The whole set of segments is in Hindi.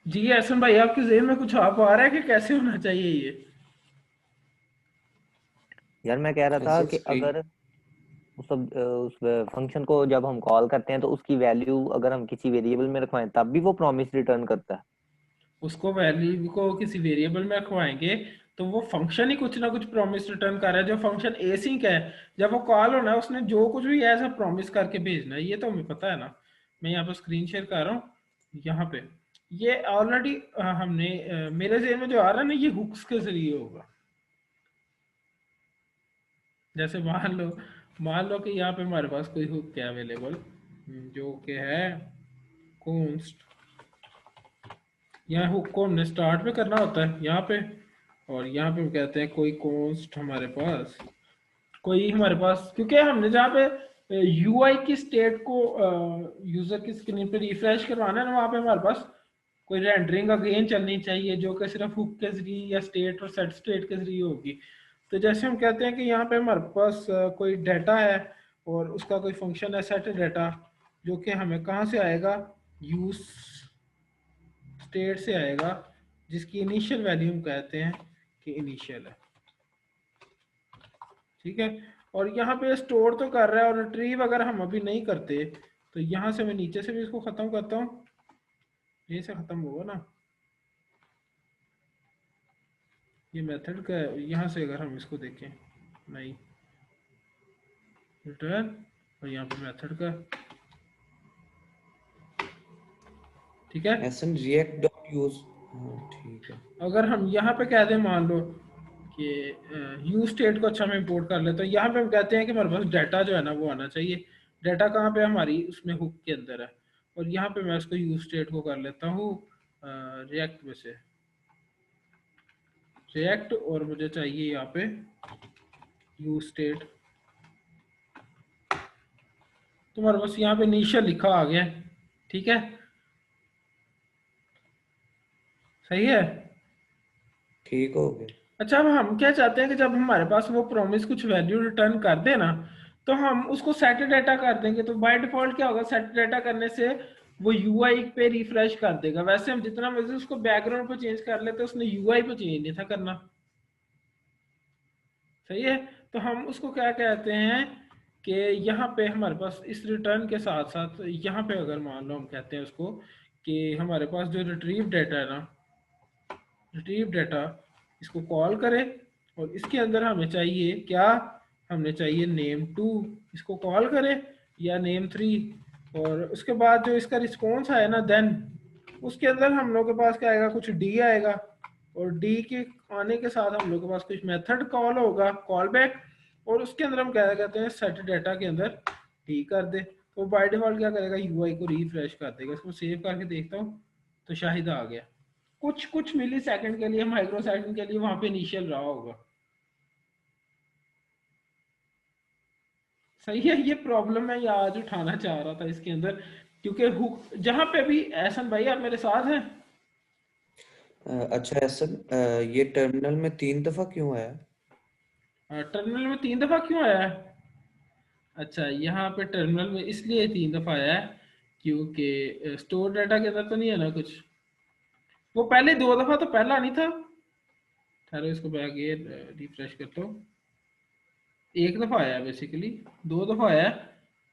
जी एहसन भाई, आपके ज़हन में कुछ आ पा रहा है कि कैसे होना चाहिए ये? यार मैं कह रहा था ऐसा कि स्क्रीन। अगर उस फंक्शन को जब हम कॉल करते हैं तो उसकी वैल्यू अगर हम किसी वेरिएबल में रखवाएं तब भी वो प्रॉमिस रिटर्न करता है। उसको वैल्यू को किसी वेरिएबल में रखवाएंगे तो वो फंक्शन ही कुछ ना कुछ प्रॉमिस रिटर्न कर रहा है। जो फंक्शन एसिंक है, जब वो कॉल होना है उसने जो कुछ भी ऐसा प्रॉमिस करके भेजना है, ये तो हमें पता है ना। मैं यहाँ पर स्क्रीन शेयर कर रहा हूँ यहाँ पे। ये ऑलरेडी हमने मेरे ज़हन में जो आ रहा है ना, ये हुक्स के जरिए होगा। जैसे मान लो कि यहाँ पे हमारे पास कोई हुक है अवेलेबल, जो कि है कॉन्स्ट। यहाँ हुक को हमने स्टार्ट पे करना होता है यहाँ पे, और यहाँ पे हम कहते हैं कोई कॉन्स्ट हमारे पास क्योंकि हमने जहाँ पे यूआई की स्टेट को यूजर की स्क्रीन पे रिफ्रेश करवाना है ना, वहाँ पे हमारे पास कोई रेंडरिंग अगेन चलनी चाहिए जो कि सिर्फ हुक के जरिए या स्टेट और सेट स्टेट के जरिए होगी। तो जैसे हम कहते हैं कि यहाँ पे हमारे पास कोई डाटा है और उसका कोई फंक्शन है सेट डाटा, जो कि हमें कहाँ से आएगा, यूज स्टेट से आएगा, जिसकी इनिशियल वैल्यू हम कहते हैं कि इनिशियल है। ठीक है। और यहाँ पे स्टोर तो कर रहा है, और रिट्रीव अगर हम अभी नहीं करते तो यहाँ से मैं नीचे से भी इसको खत्म करता हूँ, यहीं से खत्म होगा ना ये मेथड का। यहाँ से अगर हम इसको देखें, नहीं, रिटर्न, और यहाँ पे मेथड का। ठीक है। एसन रिएक्ट डॉट यूज। हाँ ठीक है। अगर हम यहाँ पे कह दें, मान लो कि यू स्टेट को अच्छा मैं इंपोर्ट कर लेता हूँ, यहाँ पे हम कहते हैं कि हमारे पास डाटा जो है ना वो आना चाहिए। डाटा कहाँ पे हमारी उसमें हुक के अंदर है, और यहाँ पे मैं उसको यू स्टेट को कर लेता हूँ रिएक्ट में से रिएक्ट, और मुझे चाहिए यहाँ पे यू स्टेट। तो हमारे पास यहाँ पे इनिशियल लिखा आ गया। ठीक है, सही है। ठीक हो गया। अच्छा, अब हम क्या चाहते हैं कि जब हमारे पास वो प्रॉमिस कुछ वैल्यू रिटर्न कर दे ना, तो हम उसको सेट डाटा कर देंगे। तो बाय डिफॉल्ट क्या होगा, सेट डाटा करने से वो यूआई पे रिफ्रेश कर देगा। वैसे हम जितना मर्जी उसको बैकग्राउंड पे चेंज कर लेते, उसने यूआई पे चेंज नहीं था करना। सही है। तो हम उसको क्या कहते हैं कि यहाँ पे हमारे पास इस रिटर्न के साथ साथ यहाँ पे अगर मान लो हम कहते हैं उसको कि हमारे पास जो रिट्रीव डाटा है ना, रिट्रीव डाटा, इसको कॉल करें, और इसके अंदर हमें चाहिए क्या, हमने चाहिए नेम टू, इसको कॉल करें, या नेम थ्री। और उसके बाद जो इसका रिस्पॉन्स आया ना देन, उसके अंदर हम लोग के पास क्या आएगा, कुछ डी आएगा, और डी के आने के साथ हम लोग के पास कुछ मेथड कॉल होगा, कॉल बैक। और उसके अंदर हम क्या कहते हैं, सेट डाटा के अंदर डी कर दे। तो बाय डिफॉल्ट क्या करेगा, यूआई को रिफ्रेश कर देगा। इसको सेव करके देखता हूँ, तो शाहिद आ गया। कुछ कुछ मिली सेकंड के लिए, माइक्रो सेकंड के लिए वहां पे इनिशियल रहा होगा। सही है। ये प्रॉब्लम मैं ये आज उठाना चाह रहा था इसके अंदर, क्योंकि हुक जहां पे भी, एहसन भाई आप मेरे साथ हैं? अच्छा एसन, ये टर्मिनल में 3 दफा क्यों आया? टर्मिनल में 3 दफा क्यों आया है? अच्छा, यहाँ पे टर्मिनल में इसलिए 3 दफा आया है क्योंकि स्टोर डाटा के अंदर तो नहीं है ना कुछ। वो पहले 2 दफा तो पहला नहीं था। ठहरो, इसको मैं आगे रिफ्रेश करता हूँ। एक दफा आया बेसिकली, 2 दफा आया।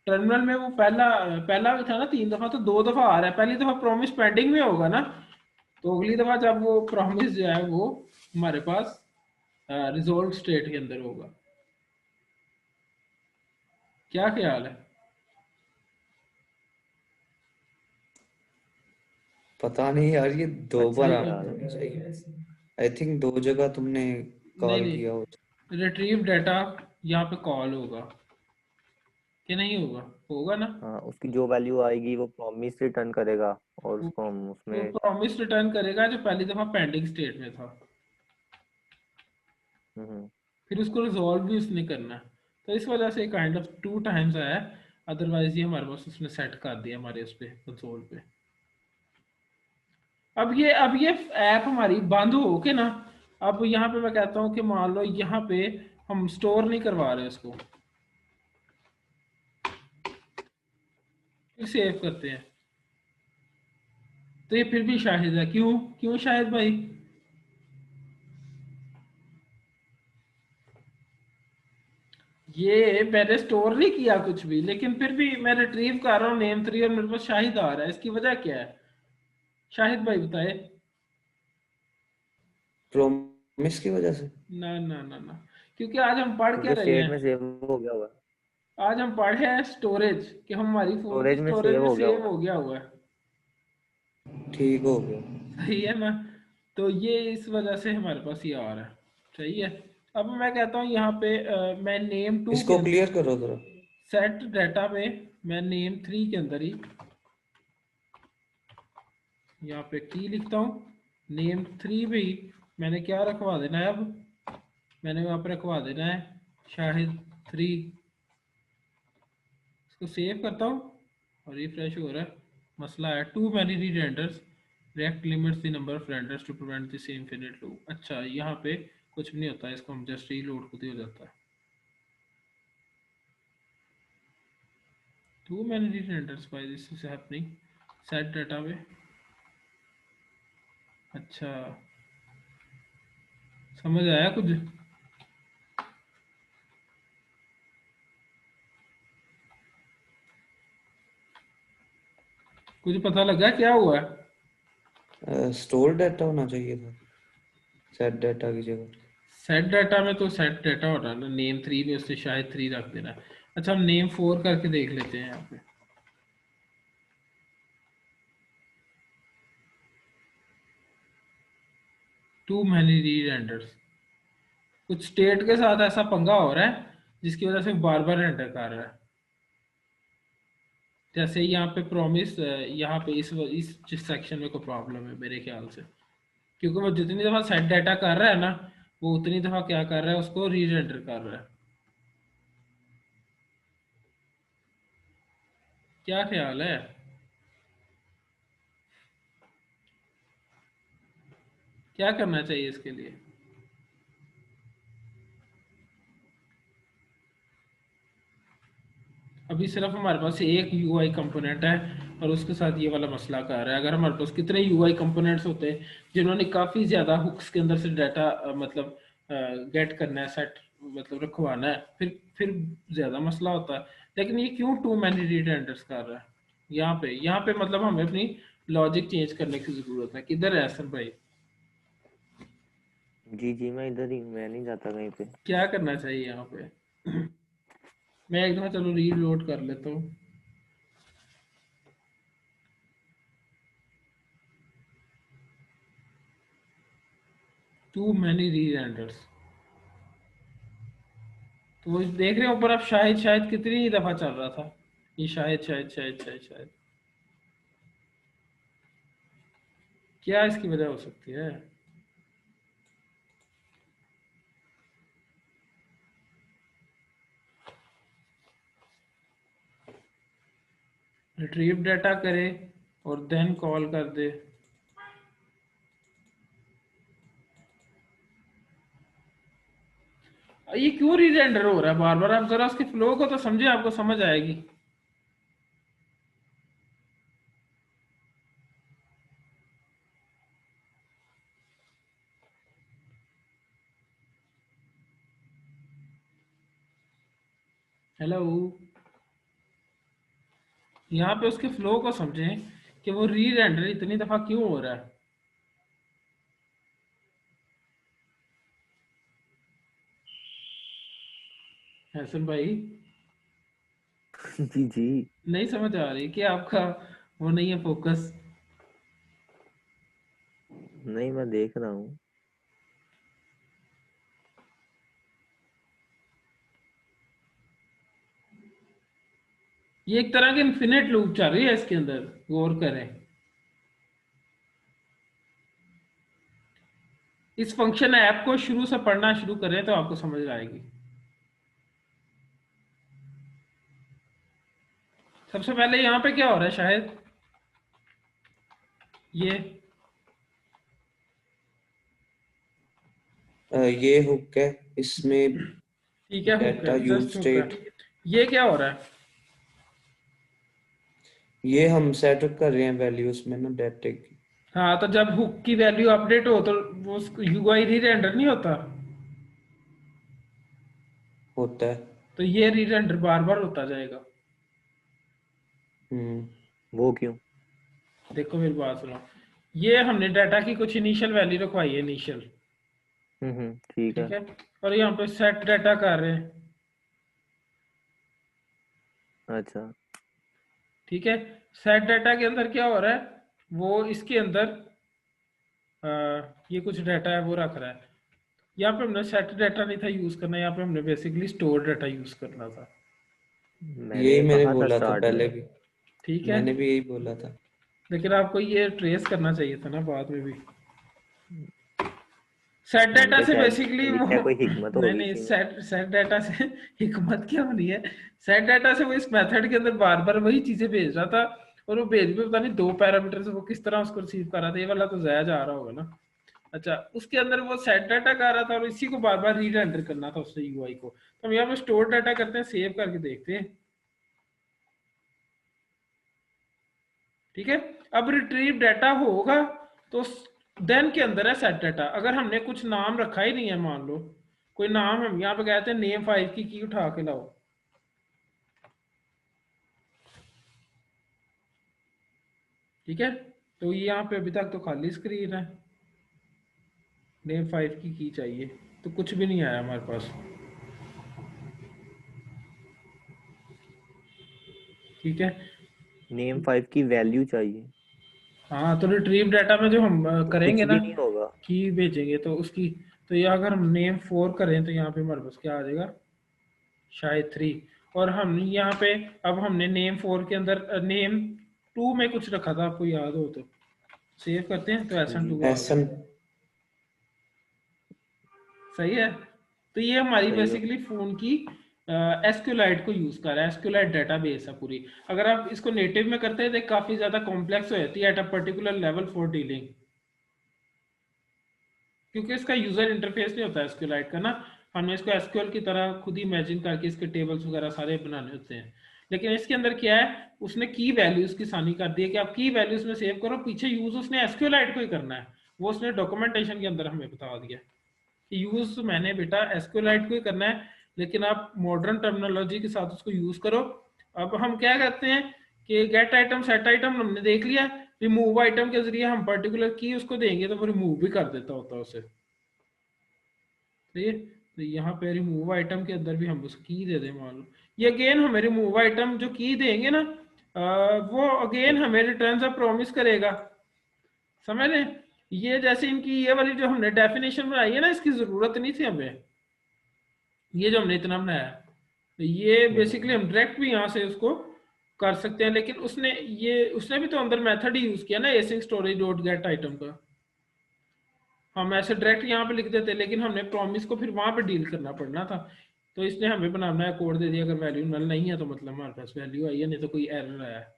टर्मिनल में वो पहला पहला भी था ना 3 दफा, तो 2 दफा आ रहा है। पहली दफा प्रॉमिस पेंडिंग में होगा ना, तो अगली दफा जब वो प्रॉमिस जो है वो हमारे पास रिजोल्व स्टेट के अंदर होगा। क्या ख्याल है? पता नहीं यार, ये दो अच्छा बार ये आना नहीं चाहिए। आई थिंक 2 जगह तुमने नहीं कॉल किया हो। नहीं, रिट्रीव डाटा यहाँ पे कॉल होगा कि नहीं होगा? होगा ना। हाँ, उसकी जो वैल्यू आएगी वो प्रॉमिस रिटर्न करेगा और वो उसको हम वो उसमें। प्रॉमिस रिटर्न करेगा जो पहली दफा पेंडिंग स्टेट में था, हम्म। फिर उसको रिजॉल्व भी उसने करना है। तो इस वजह से काइंड ऑफ 2 टाइम्स आया है। अदरवाइज ये हमारे पास उसने सेट कर दिया हमारे उस पे कंसोल पे। अब ये ऐप हमारी बंद हो के ना, अब यहाँ पे मैं कहता हूँ कि मान लो यहाँ पे हम स्टोर नहीं करवा रहे उसको, फिर सेव करते हैं। तो ये फिर भी शाहिद है। क्यों क्यों शाहिद भाई? ये मैंने स्टोर नहीं किया कुछ भी, लेकिन फिर भी मैं रिट्रीव कर रहा हूँ नेम 3 और मेरे पास शाहिद आ रहा है। इसकी वजह क्या है शाहिद भाई, बताए। प्रोमिस की वजह से। ना ना ना ना, क्योंकि आज हम पढ़ क्या क्योंकि रहे स्टेट हैं? में सेव हो गया हुआ है, आज हम पढ़े हैं स्टोरेज, कि हमारी फोन की स्टोरेज में स्टोरेज सेव में हो गया सेव हुआ हो गया हुआ है। ठीक हो गया। सही है ना? तो ये इस वजह से हमारे पास ये आ रहा है। सही है। अब मैं कहता हूँ यहाँ पे मैं नेम 2 के इसको क्लियर करो जरा। सेट डाटा में मैं नेम 3 के अंदर ही यहाँ पे की लिखता हूँ। नेम 3 भी मैंने क्या रखवा देना है? अब मैंने वहाँ पर रखवा देना है शाहिद 3। इसको सेव करता हूँ और रिफ्रेश हो रहा है। मसला है too many rerenders, React limits the number of renders to prevent this infinite loop. अच्छा, यहाँ पे कुछ भी नहीं होता, इसको हम जस्ट रीलोड खुद ही हो जाता है। Too many rerenders by this is happening set data में। अच्छा, समझ आया कुछ? कुछ पता लगा क्या हुआ है? स्टोर डाटा होना चाहिए था सेट डाटा की जगह। सेट डाटा में तो सेट डाटा हो रहा है ना, नेम 3 में उससे शायद 3 रख देना है। अच्छा, हम नेम 4 करके देख लेते हैं यहाँ पे। टू मैनी री रेंडर्स, कुछ स्टेट के साथ ऐसा पंगा हो रहा है जिसकी वजह से बार बार रेंडर कर रहा है। जैसे यहाँ पे प्रॉमिस, यहाँ पे इस सेक्शन में कोई प्रॉब्लम है मेरे ख्याल से, क्योंकि वो जितनी दफा सेट डाटा कर रहा है ना, वो उतनी दफा क्या कर रहा है, उसको री रेंडर कर रहा है। क्या ख्याल है? क्या करना चाहिए इसके लिए? अभी सिर्फ हमारे पास एक यूआई कंपोनेंट है और उसके साथ ये वाला मसला कर रहा है। अगर हमारे पास कितने यूआई कंपोनेंट्स होते हैं जिन्होंने काफ़ी ज़्यादा हुक्स के अंदर से डाटा मतलब गेट करना है, सेट मतलब रखवाना है, फिर ज़्यादा मसला होता है। लेकिन ये क्यों टू मैनी रीड कर रहा है? यहाँ पे मतलब हमें अपनी लॉजिक चेंज करने की ज़रूरत है। किधर है हसन भाई? जी जी, मैं इधर ही, मैं नहीं जाता कहीं पे। क्या करना चाहिए यहाँ पे? मैं एक दफ़ा चलो रीलोड कर लेता हूँ। टू मैनी रीड, तो वो देख रहे हो ऊपर आप, शायद शायद कितनी दफा चल रहा था ये, शायद शायद शायद शायद शायद। क्या इसकी वजह हो सकती है? रिट्रीव डाटा करे और देन कॉल कर दे। ये क्यों रीजेंडर हो रहा है बार बार? आप जरा उसके फ्लो को तो समझे, आपको समझ आएगी। हेलो, यहाँ पे उसके फ्लो को समझें कि वो री रेंडर इतनी दफा क्यों हो रहा है। हसन भाई, जी जी, नहीं समझ आ रही कि आपका वो नहीं है फोकस? नहीं मैं देख रहा हूँ। ये एक तरह की इन्फिनिट लूप चल रही है इसके अंदर, गौर करें। इस फंक्शन ऐप को शुरू से पढ़ना शुरू करें तो आपको समझ आएगी। सबसे पहले यहाँ पे क्या हो रहा है, शायद ये हुक है, इसमें ठीक है, हुक डाटा है, यूज जस्ट हुक है। स्टेट। ये क्या हो रहा है? ये हम सेटअप कर रहे हैं वैल्यूज में ना डाटे की। हाँ, तो जब हुक की वैल्यू अपडेट हो तो वो यूआई री रेंडर नहीं होता, होता है। तो ये री रेंडर बार बार होता जाएगा। वो क्यों? देखो मेरी बात सुनो, ये हमने डाटा की कुछ इनिशियल वैल्यू रखवाई है इनिशियल, ठीक है। ठीक है, और यहाँ पे सेट डाटा कर रहे हैं, अच्छा। ठीक है। सेट डाटा के अंदर क्या हो रहा है, वो इसके अंदर आ, ये कुछ डाटा है वो रख रहा है। यहाँ पे हमने सेट डाटा नहीं था यूज करना, यहाँ पे हमने बेसिकली स्टोर डाटा यूज करना था, यही मैंने मैंने कहा था बोला था स्टार्ट में। पहले भी, ठीक है। मैंने भी यही बोला था। लेकिन आपको ये ट्रेस करना चाहिए था ना बाद में भी। सेट डाटा उनका से शायद बेसिकली लिखा वो है, कोई हिकमत नहीं होगी नहीं, इसी में। सेट सेट डाटा से हिकमत क्या होनी है, सेट डाटा से वो इस मेथड के अंदर बार बार वही चीजें भेज रहा था, और वो भेज भी पता नहीं दो पैरामीटर से वो किस तरह उसको रिसीव कर रहा था, ये वाला तो जाया जा रहा होगा ना। अच्छा, उसके अंदर वो सेट डाटा कर रहा था और इसी को बार बार रीरेंडर करना था उससे यूआई को। तो हम यहाँ पे स्टोर डाटा करते हैं, सेव करके देखते हैं, ठीक है। अब रिट्रीव डाटा होगा तो देन के अंदर है सेट डाटा। अगर हमने कुछ नाम रखा ही नहीं है, मान लो कोई नाम हम यहाँ पे कहते हैं नेम 5 की उठा के लाओ, ठीक है। तो ये यहाँ पे अभी तक तो खाली स्क्रीन है, नेम 5 की चाहिए, तो कुछ भी नहीं आया हमारे पास, ठीक है। नेम 5 की वैल्यू चाहिए, हाँ, तो रिट्रीव डाटा में जो हम तो करेंगे कुछ ना, भी नहीं होगा। की भेजेंगे तो उसकी, तो ये अगर हम नेम 4 करें तो यहाँ पे हमारे पास क्या आ जाएगा, शायद 3। और हम यहाँ पे अब हमने नेम 4 के अंदर नेम 2 में कुछ रखा था, आपको याद हो तो सेव करते हैं, तो SN2 जी आ एस गया, एन। सही है। तो ये हमारी सही हो। बेसिकली फोन की एसक्यूलाइट को यूज कर रहा है, एसक्यूलाइट डेटाबेस है पूरी। अगर आप इसको नेटिव में करते हैं तो काफी ज्यादा कॉम्प्लेक्स हो जाती है eight a particular level for dealing, क्योंकि इसका यूजर इंटरफेस नहीं होता एसक्यूलाइट का ना, हमें इसको एसक्यूएल की तरह खुद ही इमेजिन करके इसके टेबल्स वगैरह सारे बनाने होते हैं। लेकिन इसके अंदर क्या है, उसने की वैल्यूज की सानी कर दी है कि आप की वैल्यूज में सेव करो, पीछे यूज उसने एसक्यूलाइट को ही करना है, वो उसने डॉक्यूमेंटेशन के अंदर हमें बता दिया कि यूज मैंने बेटा एसक्यूलाइट को ही करना है, लेकिन आप मॉडर्न टर्मिनोलॉजी के साथ उसको यूज करो। अब हम क्या करते हैं कि गेट आइटम सेट आइटम हमने देख लिया, रिमूव आइटम के जरिए हम पर्टिकुलर की उसको देंगे तो वो रिमूव भी कर देता होता है उसे, ठीक है। तो यहाँ पे रिमूव आइटम के अंदर भी हम उसको की दे दें, मान लो ये अगेन हमें रिमूव आइटम जो की देंगे ना, वो अगेन हमें रिटर्न से प्रॉमिस करेगा, समझ रहे हैं? ये जैसे इनकी ये वाली जो हमने डेफिनेशन बनाई है ना, इसकी जरूरत नहीं थी हमें, ये जो हमने इतना बनाया, तो ये बेसिकली हम डायरेक्ट भी यहाँ से उसको कर सकते हैं, लेकिन उसने भी तो अंदर मेथड ही यूज किया ना, एसिंग स्टोरेज डॉट गेट आइटम का, हम ऐसे डायरेक्ट यहाँ पे लिख देते, लेकिन हमने प्रॉमिस को फिर वहां पे डील करना पड़ना था। तो इसने हमें बनाना है कोड दे दिया, अगर वैल्यू नल नहीं है तो मतलब हमारे पास वैल्यू आई है, नहीं तो कोई एरर आया है,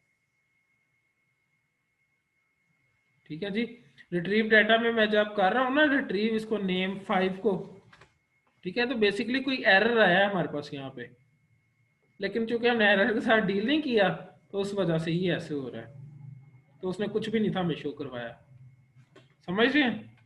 ठीक है जी। रिट्रीव डाटा में मैं जब कर रहा हूँ ना रिट्रीव इसको नेम 5 को, ठीक है, तो बेसिकली कोई एरर आया है हमारे पास यहाँ पे, लेकिन चूंकि हमने एरर के साथ डील नहीं किया तो उस वजह से ही ऐसे हो रहा है, तो उसने कुछ भी नहीं था हमें शो करवाया, समझ रहे हैं?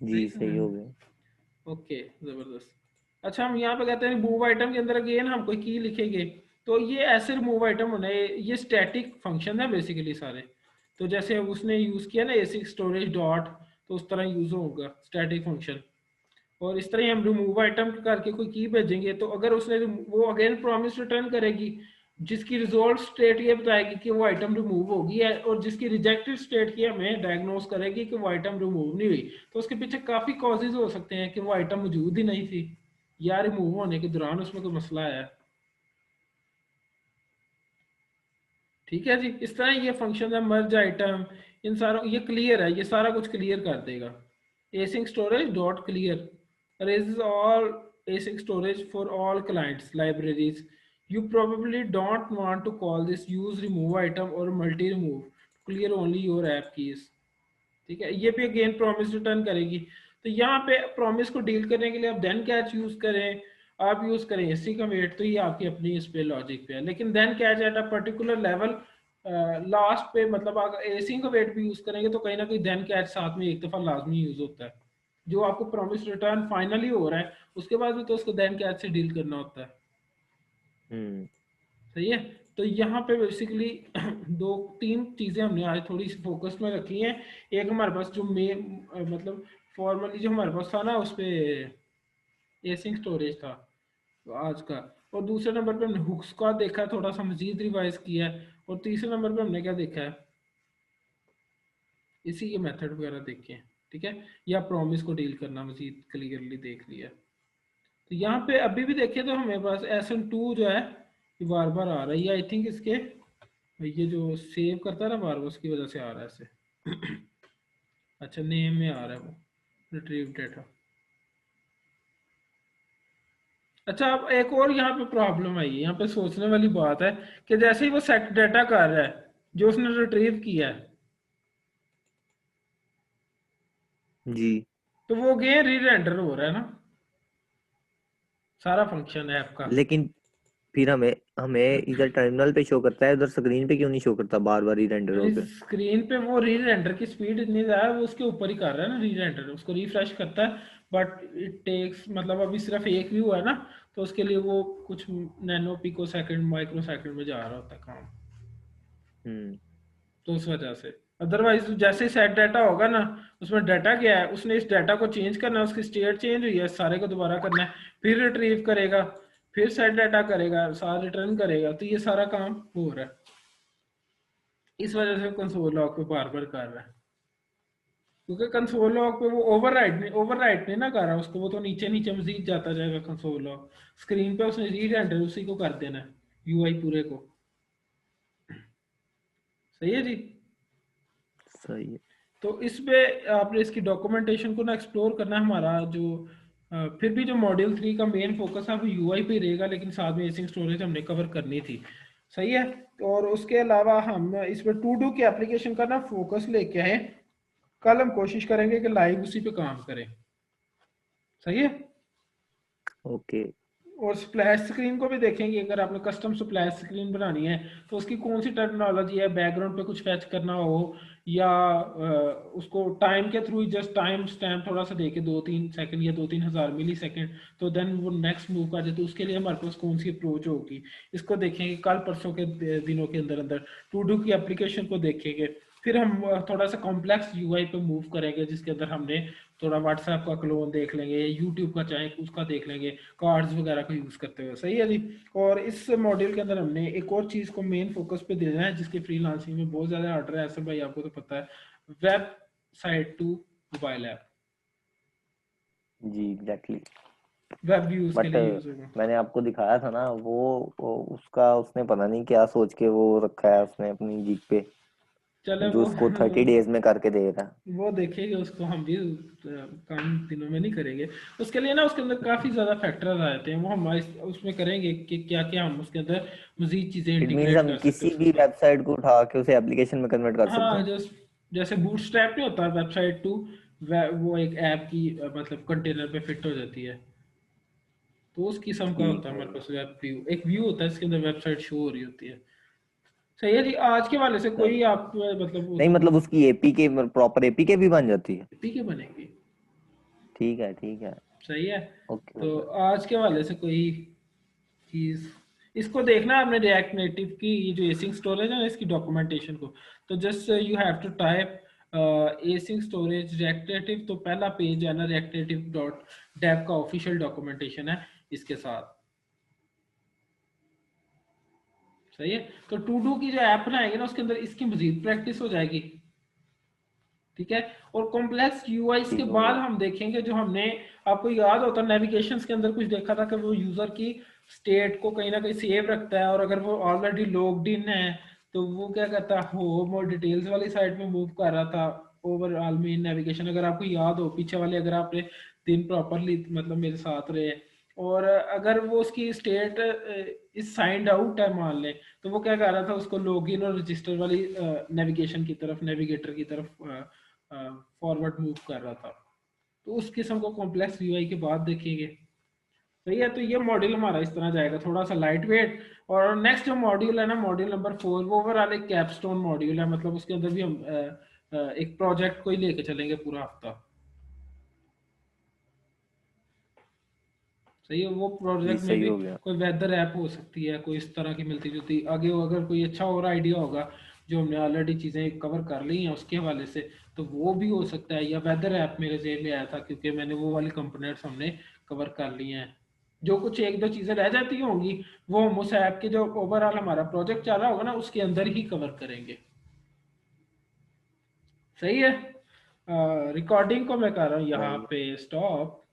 जी सही हो गया। ओके, जबरदस्त। अच्छा, हम यहाँ पे कहते हैं रिमूव आइटम के अंदर अगेन हम कोई की लिखेंगे, तो ये ऐसे रिमूव आइटम होना है, ये स्टैटिक फंक्शन है बेसिकली सारे, तो जैसे उसने यूज किया ना एसिक स्टोरेज डॉट, तो उस तरह यूज होगा स्टैटिक फंक्शन, और इस तरह ही हम रिमूव आइटम करके कोई की भेजेंगे, तो अगर उसने वो अगेन प्रॉमिस रिटर्न करेगी, जिसकी रिजोल्व स्टेट ये बताएगी कि वो आइटम रिमूव होगी है, और जिसकी रिजेक्टेड स्टेट की हमें डायग्नोस करेगी कि वो आइटम रिमूव नहीं हुई। तो उसके पीछे काफी कॉजेज हो सकते हैं कि वो आइटम मौजूद ही नहीं थी, या रिमूव होने के दौरान उसमें कोई मसला आया, ठीक है जी। इस तरह ये फंक्शन है मर्ज आइटम, इन सारों, ये क्लियर है, ये सारा कुछ क्लियर कर देगा। Async storage dot clear raises all async storage for all clients libraries. You probably don't want to call this use remove item or multi remove to clear only your app keys, ठीक है। ये भी अगेन प्रॉमिस रिटर्न करेगी, तो यहाँ पे प्रॉमिस को डील करने के लिए आप देन कैच यूज करें, आप यूज करें एसी का वेट, तो ये आपकी अपनी इस पे लॉजिक पे है, लेकिन then catch at a particular level last पे मतलब अगर एसिंग अवेट भी यूज करेंगे तो कहीं ना कहीं देन कैच साथ में एक दफा लाजमी यूज होता है। जो आपको प्रॉमिस रिटर्न फाइनली हो रहा है उसके बाद भी तो उसको देन कैच से डील करना होता है। सही है। तो यहाँ पे बेसिकली दो तीन चीजें हमने आज थोड़ी सी फोकस में रखी हैं। एक हमारे पास जो मेन मतलब फॉर्मली जो हमारे पास था ना उस पे एसिंग स्टोरेज था तो आज का, और दूसरे नंबर पे हमने हुक्स का देखा है, थोड़ा सा मजीद रिवाइज किया है, और तीसरे नंबर पे हमने क्या देखा है, इसी के मेथड वगैरह देखे हैं। ठीक है, या प्रॉमिस को डील करना मजीद क्लियरली देख लिया। तो यहाँ पे अभी भी देखें तो हमें पास SN2 जो है ये बार बार आ रहा है, ये आई थिंक इसके ये जो सेव करता है ना बार बार उसकी वजह से आ रहा है ऐसे। अच्छा नेम में आ रहा है वो रिट्रीव डेटा। अच्छा अब एक और यहाँ पे प्रॉब्लम आई है, यहाँ पे सोचने वाली बात है कि जैसे ही वो सेट डेटा कर रहा है जो उसने रिट्रीव किया है जी, तो वो अगेन री रेंडर हो रहा है ना सारा फंक्शन ऐप का। लेकिन फिर हमें हमें इधर टर्मिनल पे शो करता है, उधर स्क्रीन पे क्यों नहीं शो करता बार बार री रेंडर होके? स्क्रीन पे वो री रेंडर की स्पीड इतनी ज्यादा है वो उसके ऊपर ही कर रहा है ना री रेंडर, उसको रिफ्रेश करता है बट इट टेक्स मतलब अभी सिर्फ एक व्यू है ना तो उसके लिए वो कुछ nano pico second micro second में जा रहा होता है काम। तो उस वजह से अदरवाइज जैसे सेट डाटा होगा ना उसमें डाटा क्या है उसने इस डाटा को चेंज करना है, उसकी स्टेट चेंज हुई है सारे को दोबारा करना है, फिर रिट्रीव करेगा, फिर सेट डाटा करेगा, सारा रिटर्न करेगा, तो ये सारा काम हो रहा है। इस वजह से कंसोल लॉग पे बार बार कर रहा है क्योंकि कंसोल लॉग पे वो ओवरराइट नहीं ना कर रहा उसको, वो तो नीचे नीचे मजीद जाता जाएगा कंसोल लॉग, स्क्रीन पे उसने री रेंडर उसी को कर देना है यूआई पूरे को। सही है जी। सही है। तो इस पे आपने इसकी डॉक्यूमेंटेशन को ना एक्सप्लोर करना है। हमारा जो फिर भी जो मॉड्यूल 3 का मेन फोकस है वो यूआई पे रहेगा, लेकिन साथ में एसिंग स्टोरेज हमने कवर करनी थी। सही है। और उसके अलावा हम इस पर टू डू की एप्लीकेशन का ना फोकस लेके आए, कल हम कोशिश करेंगे कि लाइव उसी पे काम करें। सही है। ओके। और स्प्लैश स्क्रीन को भी देखेंगे, अगर आपने कस्टम स्प्लैश स्क्रीन बनानी है तो उसकी कौन सी टेक्नोलॉजी है, बैकग्राउंड पे कुछ फैच करना हो या उसको टाइम के थ्रू जस्ट टाइम स्टैम्प थोड़ा सा देके 2-3 सेकंड या 2-3 हज़ार मिली सेकेंड तो देन वो नेक्स्ट मूव कर जाए, तो उसके लिए हमारे पास कौन सी अप्रोच होगी इसको देखेंगे कल परसों के दिनों के अंदर अंदर। टू डू की एप्लीकेशन को देखेंगे, फिर हम थोड़ा सा कॉम्प्लेक्स यूआई पे मूव करेंगे जिसके अंदर हमने थोड़ा व्हाट्सएप का क्लोन देख लेंगे, यूट्यूब का चाहे उसका देख लेंगे कार्ड्स वगैरह का यूज करते हुए। सही है जी। और इस मॉड्यूल के अंदर हमने एक और चीज को मेन फोकस पे देना है जिसके फ्रीलांसिंग में बहुत ज्यादा ऑर्डर है असर भाई, आपको तो पता है, website to mobile app. जी एग्जैक्टली। वेब यूज के बट लिए यूज होगा। मैंने आपको दिखाया था ना वो उसका उसने पता नहीं क्या सोच के वो रखा है उसने अपनी जीप पे, चले जो उसको 30 डेज में करके दे रहा है। वो देखेंगे उसको, हम भी काम दिनों में नहीं करेंगे। उसके लिए ना उसके अंदर काफी ज्यादा फैक्टर्स आ जाते हैं, वो हम उसमें करेंगे कि क्या क्या हम उसके अंदर मजीद चीजें इट मीन्स इंटीग्रेट हम कर सकते किसी हैं भी उसके अंदर। वेबसाइट को उठा के उसे एप्लीकेशन में कन्वर्ट कर सकते हाँ हैं। जैसे बूटस्ट्रैप नहीं होता वेबसाइट टू, वो एक ऐप की मतलब कंटेनर पे फिट हो जाती है, तो उस किस्म का ठीक होता है है। हमारे पास वेब व्यू, एक व्यू होता है इसके अंदर वेबसाइट शो हो रही होती है। सही है जी। आज के वाले से कोई चलो, आप मतलब नहीं उसको मतलब उसकी एपीके प्रॉपर एपीके भी बन जाती है। ठीक है बनेगी। ठीक है, ठीक है। सही है। ओके तो ओके। आज के वाले से कोई चीज इसको देखना है आपने रिएक्ट नेटिव की ये जो एसिंग स्टोरेज है ना इसकी डॉक्यूमेंटेशन को, तो just you have to type async storage react native, तो पहला पेज है ना रिएक्ट नेटिव डॉट डेव का ऑफिशियल डॉक्यूमेंटेशन है इसके साथ। सही है। तो टू डू की जो ऐप बनाएंगे ना उसके अंदर इसकी मजीद प्रैक्टिस हो जाएगी। ठीक है। और कॉम्प्लेक्स यूआईस के ठीक बाद होगा। हम देखेंगे जो हमने, आपको याद होता है नेविगेशंस के अंदर कुछ देखा था कि वो यूजर की स्टेट को कहीं ना कहीं सेव रखता है, और अगर वो ऑलरेडी लॉग्ड इन है तो वो क्या करता है होम और डिटेल्स वाली साइड में मूव कर रहा था ओवरऑल मेन नेविगेशन। अगर आपको याद हो पीछे वाले, अगर आपने दिन प्रॉपरली मतलब मेरे साथ रहे, और अगर वो उसकी स्टेट इस साइंड आउट है मान ले, तो वो क्या कर रहा था उसको लॉगिन और रजिस्टर वाली नेविगेशन की तरफ, नेविगेटर की तरफ फॉरवर्ड मूव कर रहा था। तो उस किस्म को कॉम्प्लेक्स यूआई के बाद देखेंगे। सही है। तो ये मॉड्यूल हमारा इस तरह जाएगा, थोड़ा सा लाइट वेट। और नेक्स्ट जो मॉड्यूल है ना, मॉड्यूल नंबर 4, वो ओवरऑल एक कैपस्टोन मॉड्यूल है, मतलब उसके अंदर भी हम एक प्रोजेक्ट को ही लेके चलेंगे पूरा हफ्ता। सही है। वो जी प्रोजेक्ट में सही भी हो गया। कोई वेदर ऐप हो सकती है, कोई इस तरह की मिलती जुलती, आगे अगर कोई अच्छा और आइडिया होगा जो हमने ऑलरेडी चीज़ें कवर कर ली हैं उसके हवाले से, तो वो भी हो सकता है। या वेदर ऐप मेरे जेब में आया था, क्योंकि मैंने वो वाली कंपोनेंट्स हमने कवर कर ली हैं। जो कुछ एक दो चीज़ें रह जाती होंगी वो हम उस ऐप के जो ओवरऑल हमारा प्रोजेक्ट चल रहा होगा ना उसके अंदर ही कवर करेंगे। सही है। रिकॉर्डिंग को मैं कर रहा हूँ यहाँ सही है। पे स्टॉप।